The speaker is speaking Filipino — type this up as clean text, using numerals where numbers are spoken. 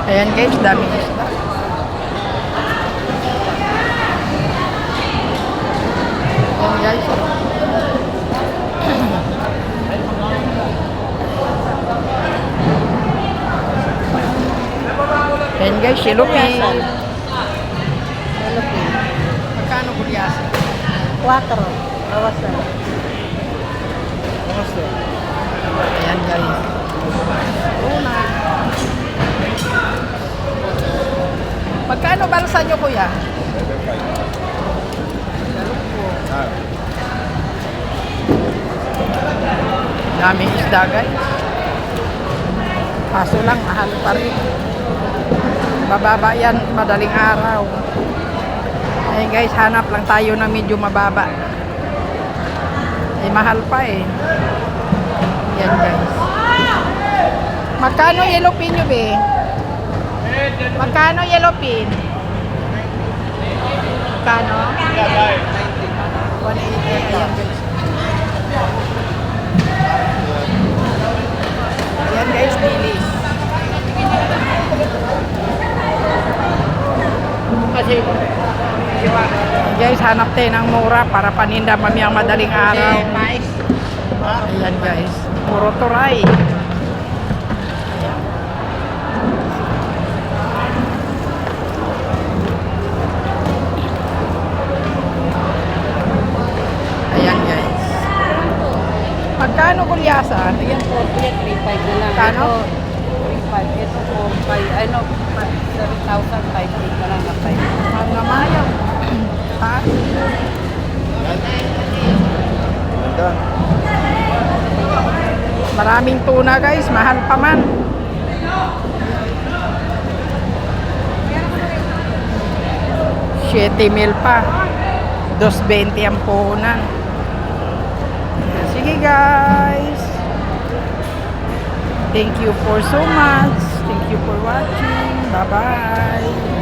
Ayan guys, daming isda. Ayan guys. Ayan guys, silupin. Malupin. Magkano gulyasan? 4. Bawas na. Bawas na. Ayan guys. Una. Magkano balsa nyo kuya? Daming isda guys. Kaso lang, mahal pa rin. Bababa yan, madaling araw. Eh guys, hanap lang tayo na medyo mababa. Eh mahal pa eh. Yan guys. Magkano yellow pin nyo be? Magkano yellow pin? Magkano? 180. Ayan guys. Ayan guys, dilis. Kasi guys, hanap tayo ng mura para paninda mamayang madaling araw. Ayan guys, puro turay. Ayan guys. Magkano gulyasan? Ayan po, 3.5 na lang. Kano? 3.5. Ito po, 5. Ano, 7,500 na lang na 5. Mahal naman yan. Ha? Maraming tuna guys, mahal pa man. $7,000 pa. 2.20 ang puhunan. Sige guys. Thank you for so much. Thank you for watching. Bye bye.